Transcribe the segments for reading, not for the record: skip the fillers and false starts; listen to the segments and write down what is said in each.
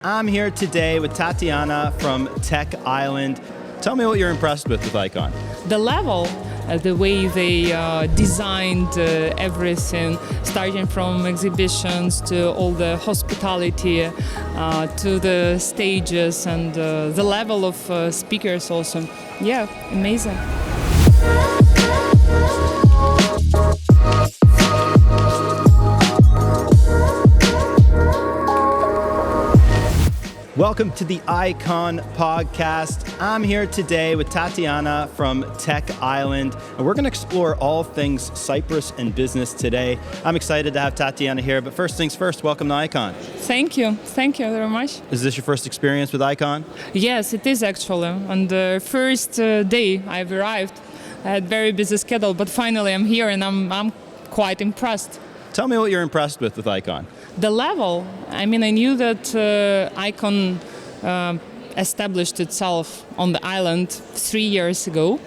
I'm here today with Tetyana from Tech Island. Tell me what you're impressed with 𝐈𝐴𝐶𝐿. The level, the way they designed everything, starting from exhibitions to all the hospitality, to the stages, and the level of speakers also. Yeah, amazing. Welcome to the 𝐈𝐴𝐶𝐿 podcast. I'm here today with Tetyana from Tech Island, and we're going to explore all things Cyprus and business today. I'm excited to have Tetyana here, but first things first, welcome to 𝐈𝐴𝐶𝐿. Thank you very much. Is this your first experience with 𝐈𝐴𝐶𝐿? Yes, it is actually. On the first day I've arrived, I had very busy schedule, but finally I'm here and I'm quite impressed. Tell me what you're impressed with 𝐈𝐴𝐶𝐿. The level, I knew that 𝐈𝐴𝐶𝐿 established itself on the island 3 years ago.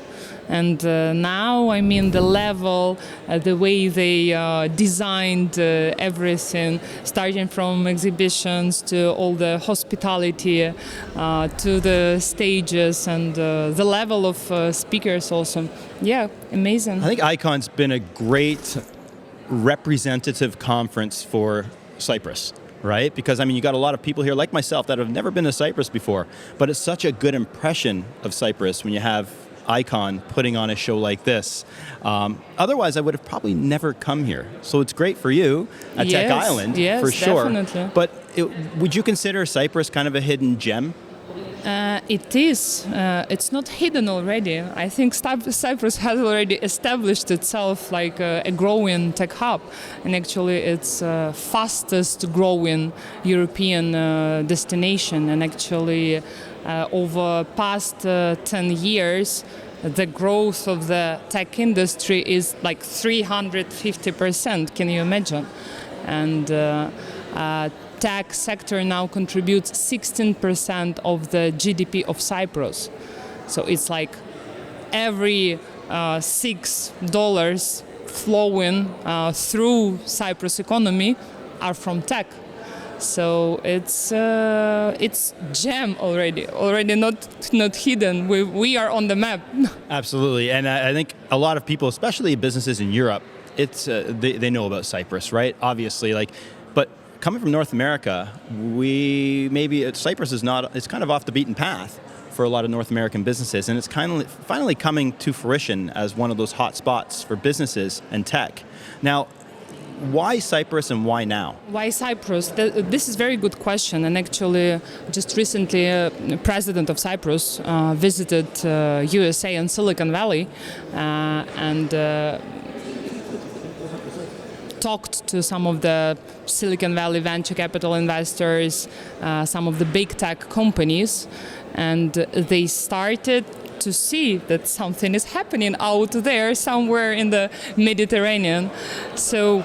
And now, the level, the way they designed everything, starting from exhibitions to all the hospitality, to the stages, and the level of speakers also. Yeah, amazing. I think 𝐈𝐴𝐶𝐿's been a great representative conference for Cyprus, right? Because you got a lot of people here like myself that have never been to Cyprus before, but it's such a good impression of Cyprus when you have 𝐈𝐴𝐶𝐿 putting on a show like this. Otherwise, I would have probably never come here. So it's great for you at Tech Island, for sure. Definitely. But would you consider Cyprus kind of a hidden gem? It is. It's not hidden already. I think Cyprus has already established itself like a growing tech hub, and actually it's fastest growing European destination. And actually, over past 10 years, the growth of the tech industry is like 350%. Can you imagine? And tech sector now contributes 16% of the GDP of Cyprus. So it's like every $6 flowing through Cyprus economy are from tech. So it's gem already not hidden. We are on the map. Absolutely, and I think a lot of people, especially businesses in Europe, they know about Cyprus, right? Obviously, but coming from North America, Cyprus it's kind of off the beaten path for a lot of North American businesses, and it's finally coming to fruition as one of those hot spots for businesses and tech. Now, why Cyprus and why now? Why Cyprus? This is a very good question, and actually just recently President of Cyprus visited USA and Silicon Valley and talked to some of the Silicon Valley venture capital investors, some of the big tech companies, and they started to see that something is happening out there somewhere in the Mediterranean. So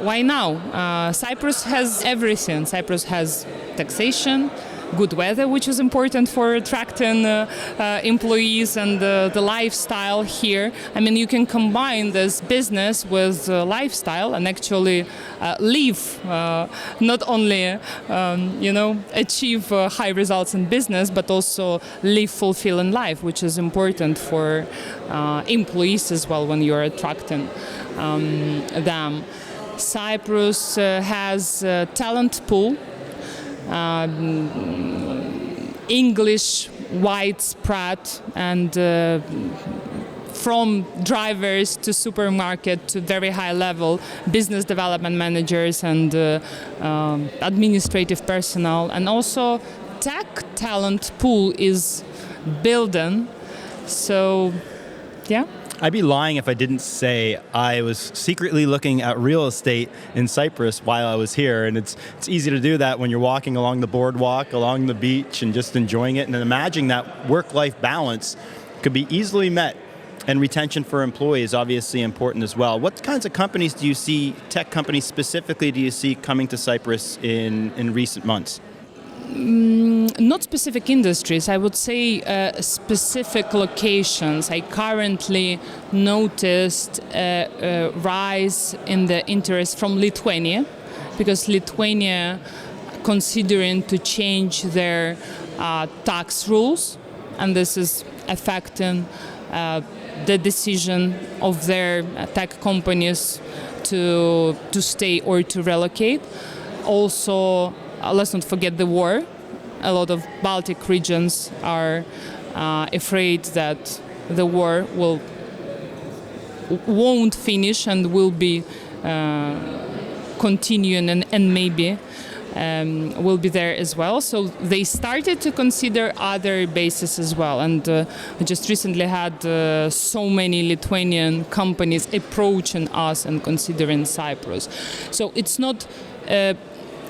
why now? Cyprus has everything. Cyprus has taxation, good weather, which is important for attracting employees, and the lifestyle here. You can combine this business with lifestyle and actually live, not only achieve high results in business, but also live fulfilling life, which is important for employees as well when you're attracting them. Cyprus has a talent pool. English widespread, and from drivers to supermarket to very high level business development managers and administrative personnel, and also tech talent pool is building. So yeah, I'd be lying if I didn't say I was secretly looking at real estate in Cyprus while I was here, and it's easy to do that when you're walking along the boardwalk, along the beach, and just enjoying it, and then imagining that work-life balance could be easily met, and retention for employees is obviously important as well. What kinds of companies do you see, tech companies specifically, do you see coming to Cyprus in recent months? Not specific industries, I would say specific locations. I currently noticed a rise in the interest from Lithuania, because Lithuania considering to change their tax rules, and this is affecting the decision of their tech companies to stay or to relocate. Also, let's not forget the war. A lot of Baltic regions are afraid that the war won't finish and will be continuing and maybe will be there as well. So they started to consider other bases as well. And we just recently had so many Lithuanian companies approaching us and considering Cyprus. So it's not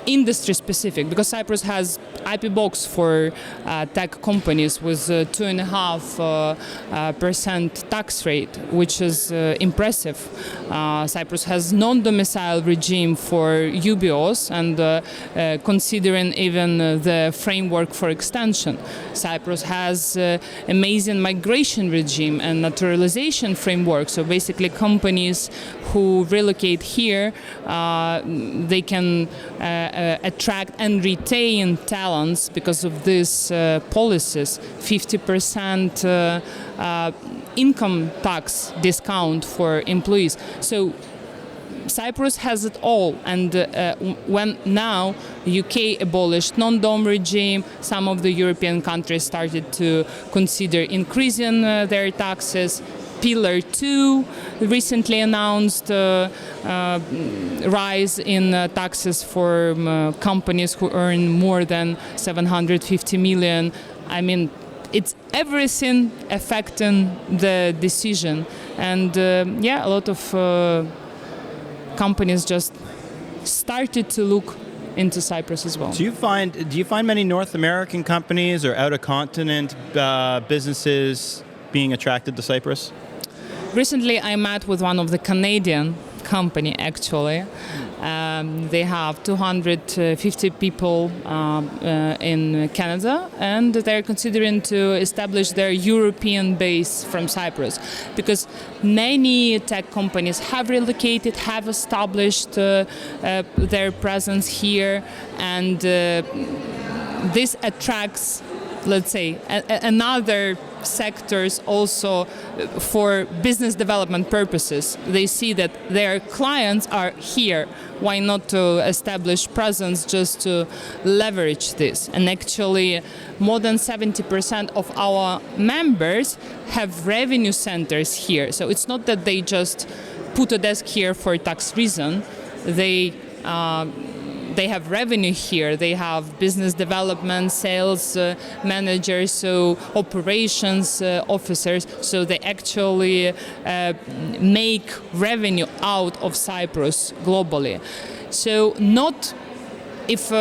industry specific, because Cyprus has IP box for tech companies with 2.5% tax rate, which is impressive. Cyprus has non-domicile regime for UBOs and considering even the framework for extension. Cyprus has amazing migration regime and naturalization framework. So basically companies who relocate here, they can attract and retain talents because of these policies. 50% income tax discount for employees. So Cyprus has it all, and when now UK abolished non-dom regime, some of the European countries started to consider increasing their taxes. Pillar 2 recently announced rise in taxes for companies who earn more than 750 million. I mean, it's everything affecting the decision. And a lot of companies just started to look into Cyprus as well. Do you find many North American companies or out-of-continent businesses being attracted to Cyprus? Recently, I met with one of the Canadian company, actually. They have 250 people in Canada, and they're considering to establish their European base from Cyprus, because many tech companies have relocated, have established their presence here, and this attracts, let's say, another sectors also for business development purposes. They see that their clients are here. Why not to establish presence just to leverage this? And actually, more than 70% of our members have revenue centers here. So it's not that they just put a desk here for tax reason. They have revenue here. They have business development, sales managers, so operations officers. So they actually make revenue out of Cyprus globally. So not, if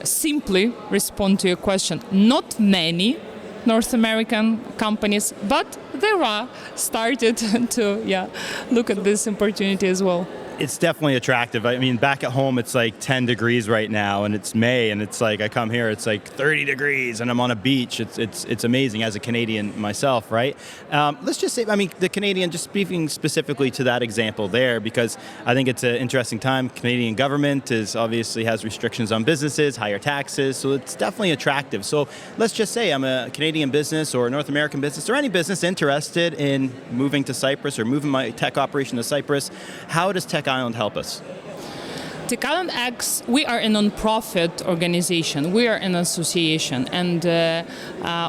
simply respond to your question, not many North American companies, but there are started to look at this opportunity as well. It's definitely attractive. I mean, back at home, it's like 10 degrees right now, and it's May, and it's like I come here, it's like 30 degrees, and I'm on a beach. It's amazing as a Canadian myself, right? Let's just say, I mean, the Canadian, just speaking specifically to that example there, because I think it's an interesting time. Canadian government obviously has restrictions on businesses, higher taxes, so it's definitely attractive. So let's just say I'm a Canadian business or a North American business or any business interested in moving to Cyprus or moving my tech operation to Cyprus. How does TechIsland help us? TechIsland X, we are a non-profit organization. We are an association, and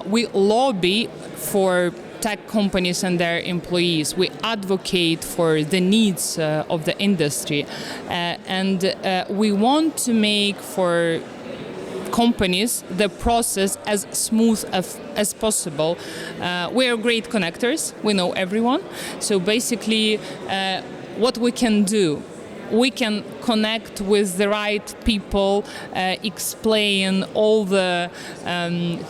we lobby for tech companies and their employees. We advocate for the needs of the industry, and we want to make for companies the process as smooth as possible. We are great connectors. We know everyone. So basically, what we can do, we can connect with the right people, explain all the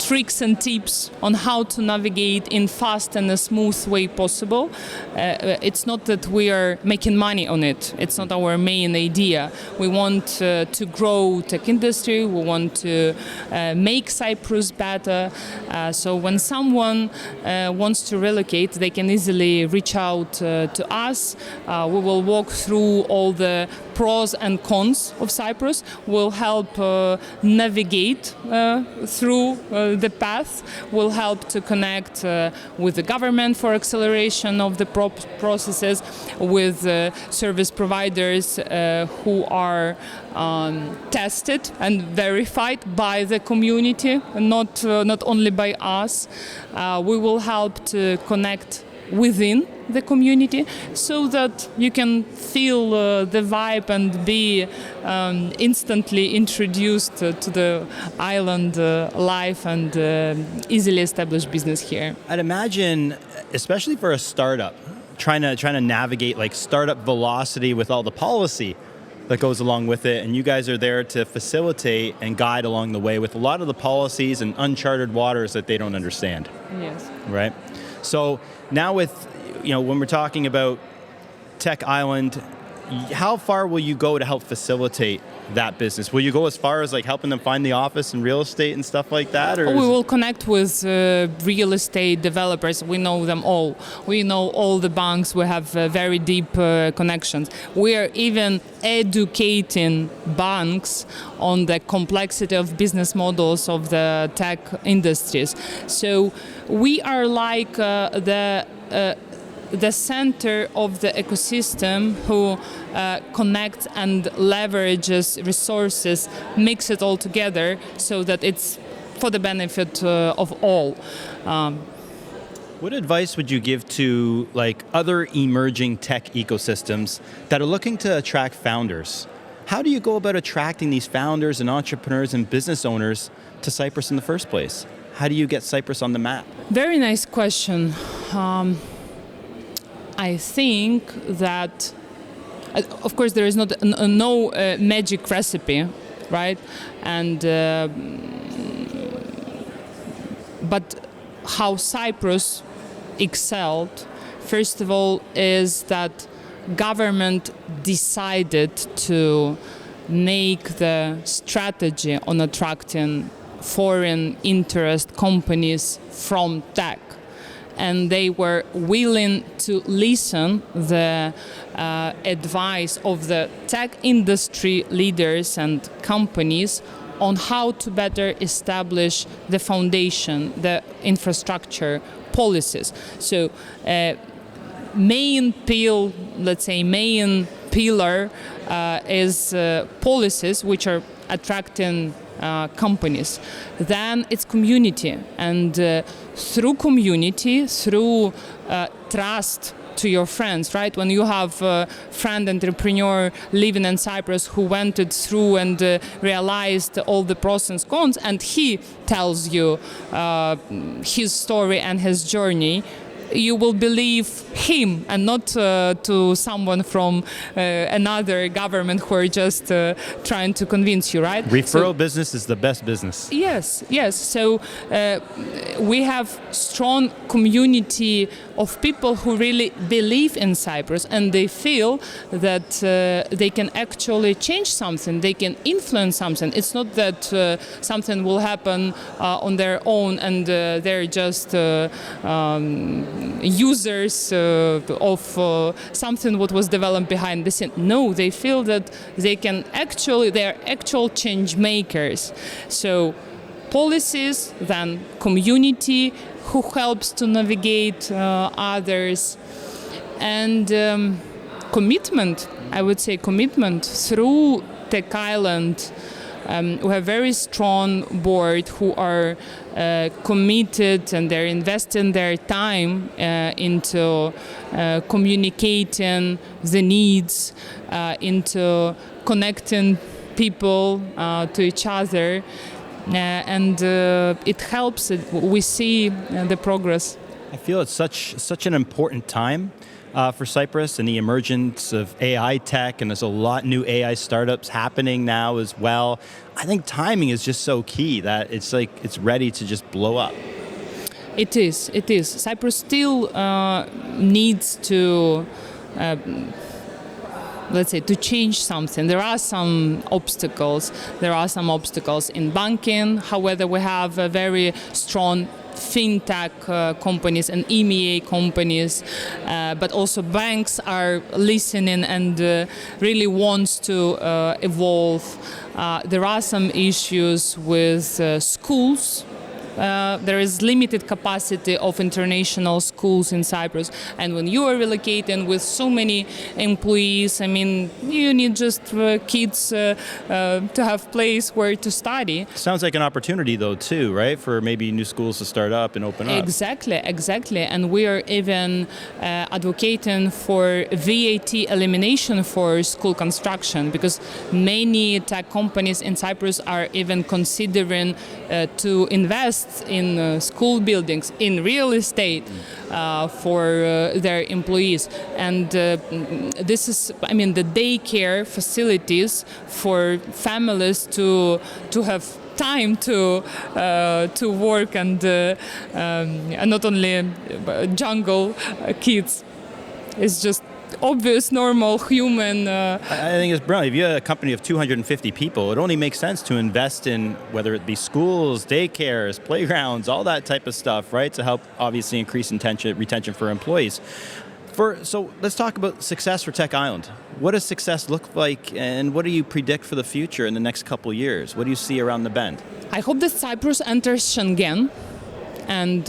tricks and tips on how to navigate in fast and a smooth way possible. It's not that we are making money on it. It's not our main idea. We want to grow tech industry. We want to make Cyprus better. So when someone wants to relocate, they can easily reach out to us. We will walk through all the pros pros and cons of Cyprus, will help navigate through the path, will help to connect with the government for acceleration of the processes, with service providers who are tested and verified by the community, not only by us. We will help to connect within the community so that you can feel the vibe and be instantly introduced to the island life and easily established business here. I'd imagine, especially for a startup, trying to navigate like startup velocity with all the policy that goes along with it, and you guys are there to facilitate and guide along the way with a lot of the policies and uncharted waters that they don't understand. Yes. Right? So now with, when we're talking about Tech Island, how far will you go to help facilitate that business? Will you go as far as like helping them find the office and real estate and stuff like that? Or we will connect with real estate developers. We know them all. We know all the banks. We have very deep connections. We are even educating banks on the complexity of business models of the tech industries. So we are like the center of the ecosystem who connects and leverages resources, mix it all together so that it's for the benefit of all. What advice would you give to like other emerging tech ecosystems that are looking to attract founders? How do you go about attracting these founders and entrepreneurs and business owners to Cyprus in the first place? How do you get Cyprus on the map? Very nice question. I think that, of course, there is no magic recipe, right? And but how Cyprus excelled, first of all, is that government decided to make the strategy on attracting foreign interest companies from tech. And they were willing to listen the advice of the tech industry leaders and companies on how to better establish the foundation, the infrastructure policies. So main pillar is policies which are attracting companies. Then it's community, and through community, through trust to your friends, right? When you have a friend entrepreneur living in Cyprus who went it through and realized all the pros and cons, and he tells you his story and his journey, you will believe him and not to someone from another government who are just trying to convince you, right? Referral business is the best business. Yes. So we have strong community of people who really believe in Cyprus, and they feel that they can actually change something, they can influence something. It's not that something will happen on their own and they're just users of something what was developed behind the scene. No, they feel that they are actual change makers. So policies, then community who helps to navigate others, and commitment, I would say commitment through Tech Island. We have very strong board who are committed, and they're investing their time into communicating the needs, into connecting people to each other, and it helps. We see the progress. I feel it's such an important time for Cyprus and the emergence of AI tech, and there's a lot new AI startups happening now as well. I think timing is just so key that it's ready to just blow up. It is. Cyprus still needs to, let's say, to change something. There are some obstacles. There are some obstacles in banking. However, we have a very strong fintech companies and EMEA companies, but also banks are listening and really wants to evolve. There are some issues with schools. There is limited capacity of international schools in Cyprus, and when you are relocating with so many employees, I mean, you need just kids to have place where to study. Sounds like an opportunity, though, too, right? For maybe new schools to start up and open up. Exactly. And we are even advocating for VAT elimination for school construction, because many tech companies in Cyprus are even considering to invest in school buildings, in real estate for their employees. And this is, I mean, the daycare facilities for families to have time to work and not only jungle kids. It's just obvious, normal, human. I think it's brilliant. If you have a company of 250 people, it only makes sense to invest in whether it be schools, daycares, playgrounds, all that type of stuff, right? To help obviously increase retention for employees. So let's talk about success for Tech Island. What does success look like, and what do you predict for the future in the next couple of years? What do you see around the bend? I hope that Cyprus enters Schengen, and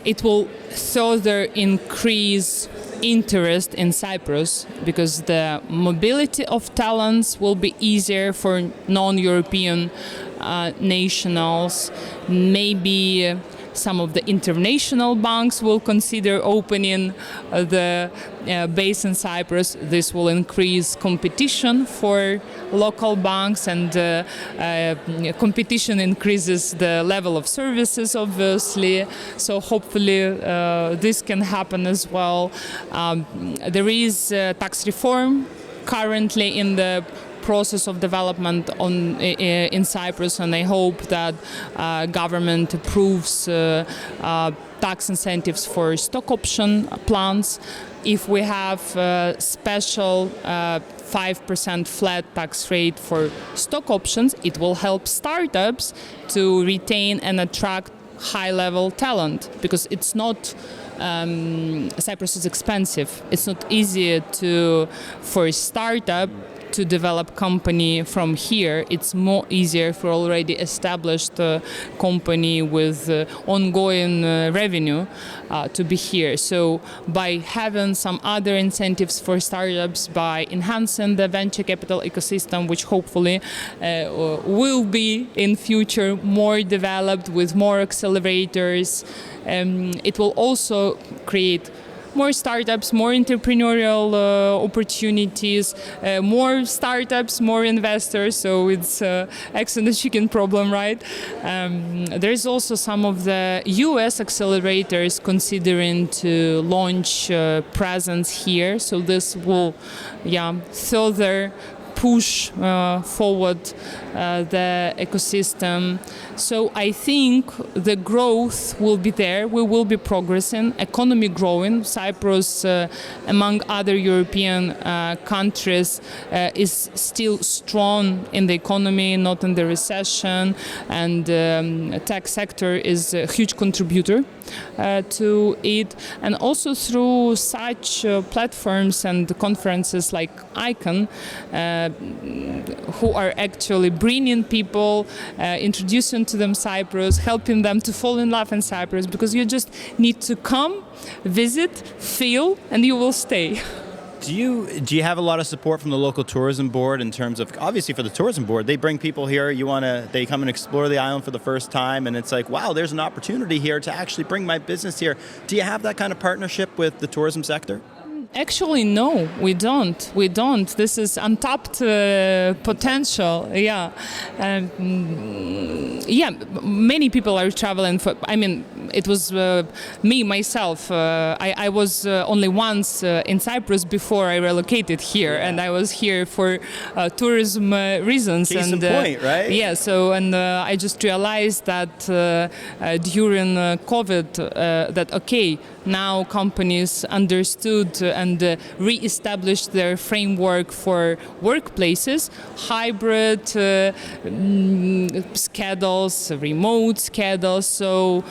it will further increase interest in Cyprus, because the mobility of talents will be easier for non-European nationals. Maybe some of the international banks will consider opening the base in Cyprus. This will increase competition for local banks, and competition increases the level of services, obviously. So hopefully this can happen as well. There is tax reform currently in the process of development in Cyprus, and I hope that government approves tax incentives for stock option plans. If we have a special 5% flat tax rate for stock options, it will help startups to retain and attract high-level talent, because it's not Cyprus is expensive. It's not easy for a startup to develop company from here. It's more easier for already established company with ongoing revenue to be here. So by having some other incentives for startups, by enhancing the venture capital ecosystem, which hopefully will be in future more developed with more accelerators, it will also create more startups, more entrepreneurial opportunities, more startups, more investors. So it's eggs and the chicken problem, right? There's also some of the US accelerators considering to launch presence here. So this will, further push forward the ecosystem. So I think the growth will be there. We will be progressing, economy growing. Cyprus, among other European countries, is still strong in the economy, not in the recession, and tech sector is a huge contributor to it. And also through such platforms and conferences like icon, who are actually bringing people, introducing to them Cyprus, helping them to fall in love in Cyprus, because you just need to come, visit, feel, and you will stay. Do you have a lot of support from the local tourism board in terms of, obviously for the tourism board, they bring people here, they come and explore the island for the first time, and it's like, wow, there's an opportunity here to actually bring my business here. Do you have that kind of partnership with the tourism sector? Actually, no, we don't. This is untapped potential. Many people are traveling it was me myself. I was only once in Cyprus before I relocated here, and I was here for tourism reasons. Case in point, right? Yeah. So I just realized that during COVID, that okay, now companies understood and re-established their framework for workplaces, hybrid schedules, remote schedules. So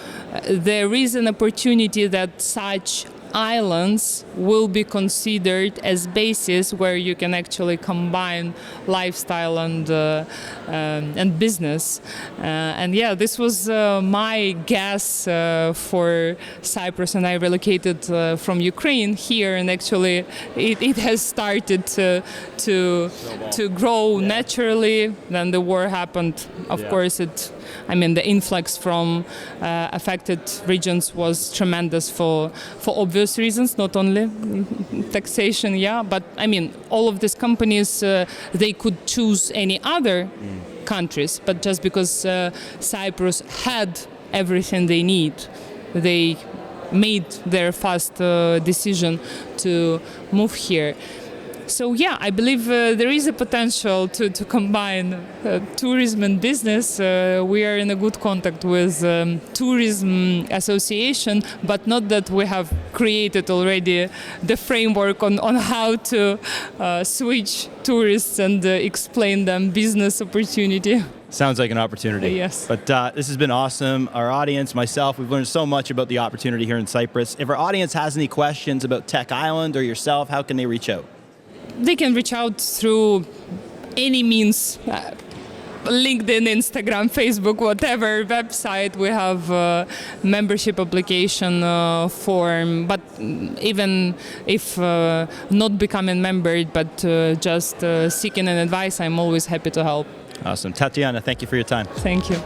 there is an opportunity that such islands will be considered as bases where you can actually combine lifestyle and business. And yeah, this was my guess for Cyprus, and I relocated from Ukraine here, and actually it has started to grow naturally. Then the war happened. Of course, the influx from affected regions was tremendous for obvious reasons, not only taxation, but all of these companies, they could choose any other countries, but just because Cyprus had everything they need, they made their fast decision to move here. So yeah, I believe there is a potential to combine tourism and business. We are in a good contact with tourism association, but not that we have created already the framework on how to switch tourists and explain them business opportunity. Sounds like an opportunity. Yes. But this has been awesome. Our audience, myself, we've learned so much about the opportunity here in Cyprus. If our audience has any questions about Tech Island or yourself, how can they reach out? They can reach out through any means, LinkedIn, Instagram, Facebook, whatever, website. We have a membership application form, but even if not becoming member, but just seeking an advice, I'm always happy to help. Awesome. Tetyana, thank you for your time. Thank you.